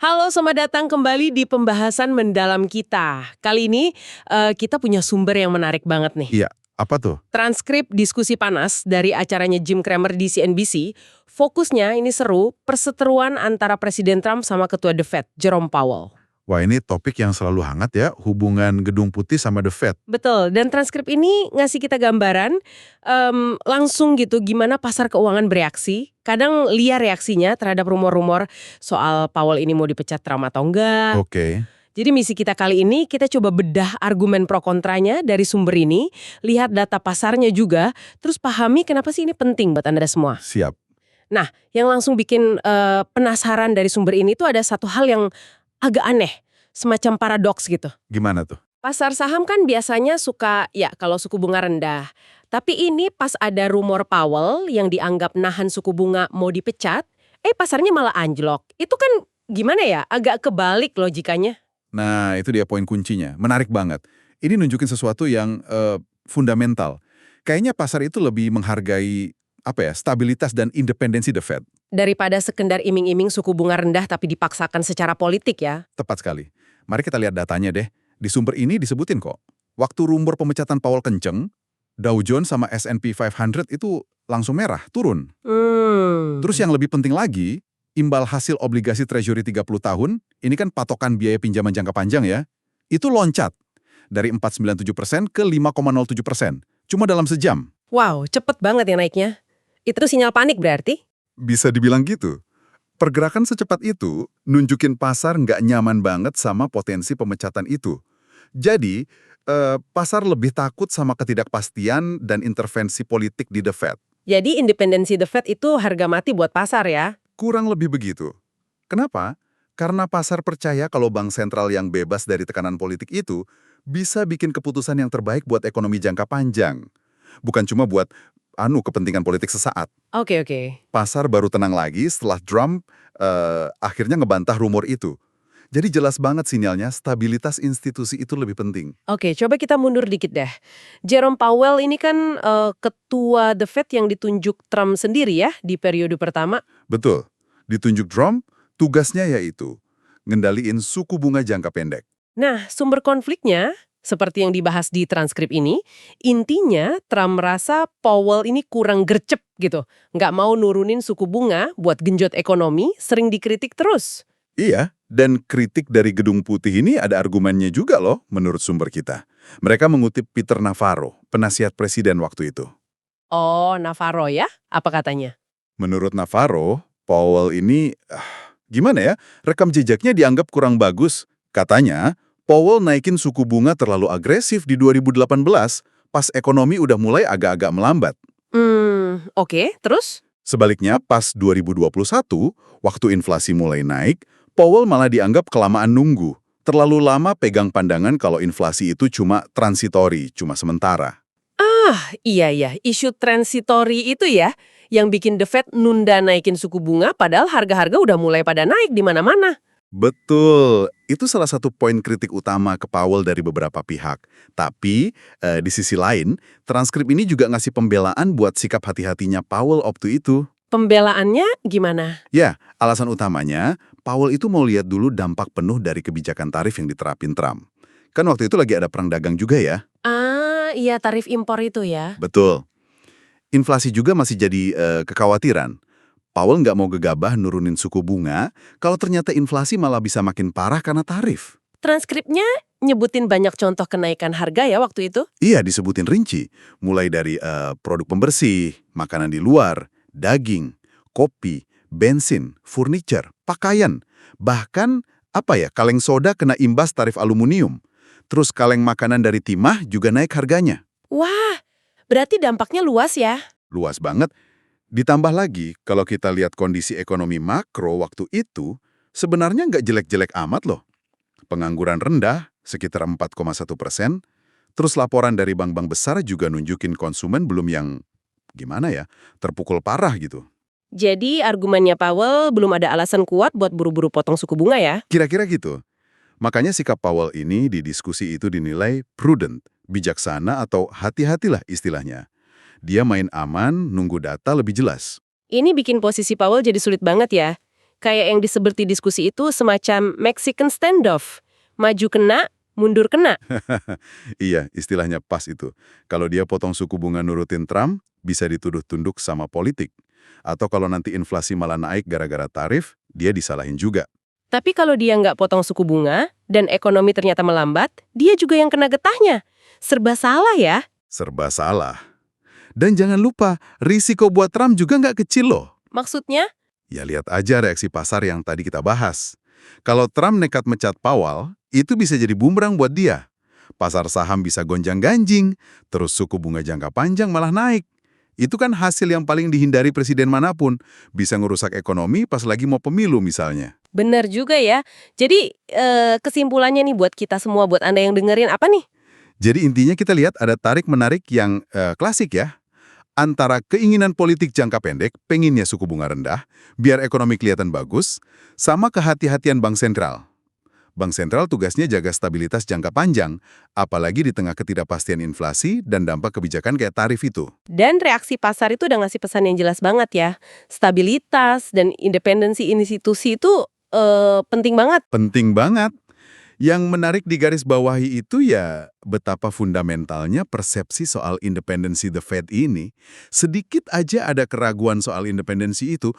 Halo, selamat datang kembali di pembahasan mendalam kita. Kali ini kita punya sumber yang menarik banget nih. Iya, apa tuh? Transkrip diskusi panas dari acaranya Jim Cramer di CNBC, fokusnya ini seru, perseteruan antara Presiden Trump sama Ketua The Fed, Jerome Powell. Wah, ini topik yang selalu hangat ya, hubungan Gedung Putih sama The Fed. Betul, dan transkrip ini ngasih kita gambaran langsung gitu gimana pasar keuangan bereaksi. Kadang liar reaksinya terhadap rumor-rumor soal Powell ini mau dipecat Trump atau enggak. Oke, Jadi misi kita kali ini, kita coba bedah argumen pro kontranya dari sumber ini, lihat data pasarnya juga, terus pahami kenapa sih ini penting buat Anda semua. siap. Nah, yang langsung bikin penasaran dari sumber ini tuh ada satu hal yang agak aneh, semacam paradoks gitu. Gimana tuh? Pasar saham kan biasanya suka, ya kalau suku bunga rendah. Tapi ini pas ada rumor Powell yang dianggap nahan suku bunga mau dipecat, pasarnya malah anjlok. Itu kan gimana ya, agak kebalik logikanya. Nah, itu dia poin kuncinya. Menarik banget. Ini nunjukin sesuatu yang fundamental. Kayaknya pasar itu lebih menghargai stabilitas dan independensi The Fed. Daripada sekedar iming-iming suku bunga rendah tapi dipaksakan secara politik ya. Tepat sekali. Mari kita lihat datanya deh. Di sumber ini disebutin kok. Waktu rumor pemecatan Powell kenceng, Dow Jones sama S&P 500 itu langsung merah, turun. Terus yang lebih penting lagi, imbal hasil obligasi Treasury 30 tahun, ini kan patokan biaya pinjaman jangka panjang ya, itu loncat dari 4,97% ke 5,07%, cuma dalam sejam. Wow, cepet banget ya naiknya. Itu sinyal panik berarti? Bisa dibilang gitu. Pergerakan secepat itu nunjukin pasar nggak nyaman banget sama potensi pemecatan itu. Jadi, pasar lebih takut sama ketidakpastian dan intervensi politik di The Fed. Jadi independensi The Fed itu harga mati buat pasar ya? Kurang lebih begitu. Kenapa? Karena pasar percaya kalau bank sentral yang bebas dari tekanan politik itu bisa bikin keputusan yang terbaik buat ekonomi jangka panjang. Bukan cuma buat kepentingan politik sesaat. Oke. Pasar baru tenang lagi setelah Trump akhirnya ngebantah rumor itu. Jadi jelas banget sinyalnya stabilitas institusi itu lebih penting. Oke, coba kita mundur dikit deh. Jerome Powell ini kan ketua The Fed yang ditunjuk Trump sendiri ya di periode pertama. Betul. Ditunjuk Trump, tugasnya yaitu ngendaliin suku bunga jangka pendek. Nah, sumber konfliknya, seperti yang dibahas di transkrip ini, intinya Trump merasa Powell ini kurang gercep gitu. Nggak mau nurunin suku bunga buat genjot ekonomi, sering dikritik terus. Iya, dan kritik dari Gedung Putih ini ada argumennya juga loh menurut sumber kita. Mereka mengutip Peter Navarro, penasihat presiden waktu itu. Oh, Navarro ya? Apa katanya? Menurut Navarro, Powell ini, gimana ya, rekam jejaknya dianggap kurang bagus. Katanya, Powell naikin suku bunga terlalu agresif di 2018 pas ekonomi udah mulai agak-agak melambat. Oke, terus? Sebaliknya, pas 2021, waktu inflasi mulai naik, Powell malah dianggap kelamaan nunggu. Terlalu lama pegang pandangan kalau inflasi itu cuma transitori, cuma sementara. Iya, isu transitory itu ya, yang bikin The Fed nunda naikin suku bunga padahal harga-harga udah mulai pada naik di mana-mana. Betul, itu salah satu poin kritik utama ke Powell dari beberapa pihak. Tapi, di sisi lain, transkrip ini juga ngasih pembelaan buat sikap hati-hatinya Powell waktu itu. Pembelaannya gimana? Ya, alasan utamanya, Powell itu mau lihat dulu dampak penuh dari kebijakan tarif yang diterapin Trump. Kan waktu itu lagi ada perang dagang juga ya. Iya tarif impor itu ya. Betul. Inflasi juga masih jadi kekhawatiran. Powell nggak mau gegabah nurunin suku bunga kalau ternyata inflasi malah bisa makin parah karena tarif. Transkripnya nyebutin banyak contoh kenaikan harga ya waktu itu? Iya, disebutin rinci. Mulai dari produk pembersih, makanan di luar, daging, kopi, bensin, furniture, pakaian. Bahkan, kaleng soda kena imbas tarif aluminium. Terus kaleng makanan dari timah juga naik harganya. Wah, berarti dampaknya luas ya? Luas banget. Ditambah lagi, kalau kita lihat kondisi ekonomi makro waktu itu, sebenarnya nggak jelek-jelek amat loh. Pengangguran rendah, sekitar 4,1%. Terus laporan dari bank-bank besar juga nunjukin konsumen belum yang, terpukul parah gitu. Jadi argumennya Powell belum ada alasan kuat buat buru-buru potong suku bunga ya? Kira-kira gitu. Makanya sikap Powell ini di diskusi itu dinilai prudent, bijaksana atau hati-hatilah istilahnya. Dia main aman, nunggu data lebih jelas. Ini bikin posisi Powell jadi sulit banget ya. Kayak yang disebut di diskusi itu semacam Mexican standoff. Maju kena, mundur kena. Iya, istilahnya pas itu. Kalau dia potong suku bunga nurutin Trump, bisa dituduh tunduk sama politik. Atau kalau nanti inflasi malah naik gara-gara tarif, dia disalahin juga. Tapi kalau dia nggak potong suku bunga, dan ekonomi ternyata melambat, dia juga yang kena getahnya. Serba salah ya. Serba salah. Dan jangan lupa, risiko buat Trump juga nggak kecil loh. Maksudnya? Ya lihat aja reaksi pasar yang tadi kita bahas. Kalau Trump nekat mecat Powell, itu bisa jadi bumerang buat dia. Pasar saham bisa gonjang-ganjing, terus suku bunga jangka panjang malah naik. Itu kan hasil yang paling dihindari presiden manapun. Bisa ngerusak ekonomi pas lagi mau pemilu misalnya. Benar juga ya. Jadi kesimpulannya nih buat kita semua, buat Anda yang dengerin apa nih? Jadi intinya kita lihat ada tarik-menarik yang klasik ya. Antara keinginan politik jangka pendek, pengennya suku bunga rendah, biar ekonomi kelihatan bagus, sama kehati-hatian Bank Sentral. Bank Sentral tugasnya jaga stabilitas jangka panjang, apalagi di tengah ketidakpastian inflasi dan dampak kebijakan kayak tarif itu. Dan reaksi pasar itu udah ngasih pesan yang jelas banget ya. Stabilitas dan independensi institusi itu penting banget. Penting banget. Yang menarik di garis bawahi itu ya betapa fundamentalnya persepsi soal independensi The Fed ini. Sedikit aja ada keraguan soal independensi itu,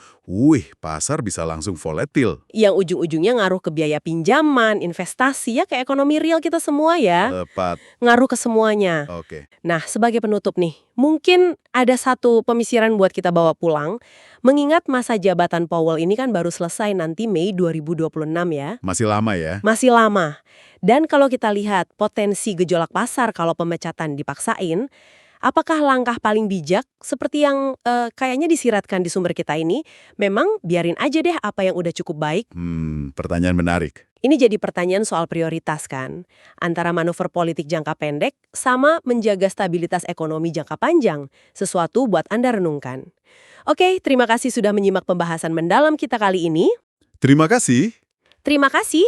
pasar bisa langsung volatil. Yang ujung-ujungnya ngaruh ke biaya pinjaman, investasi ya, ke ekonomi real kita semua ya. Tepat. Ngaruh ke semuanya. Oke. Nah, sebagai penutup nih, mungkin ada satu pemikiran buat kita bawa pulang. Mengingat masa jabatan Powell ini kan baru selesai nanti Mei 2026 ya. Masih lama ya? Masih lama. Dan kalau kita lihat potensi gejolak pasar kalau pemecatan dipaksain, apakah langkah paling bijak seperti yang kayaknya disiratkan di sumber kita ini, memang biarin aja deh apa yang udah cukup baik? Pertanyaan menarik. Ini jadi pertanyaan soal prioritas kan, antara manuver politik jangka pendek sama menjaga stabilitas ekonomi jangka panjang, sesuatu buat Anda renungkan. Oke, terima kasih sudah menyimak pembahasan mendalam kita kali ini. Terima kasih. Terima kasih.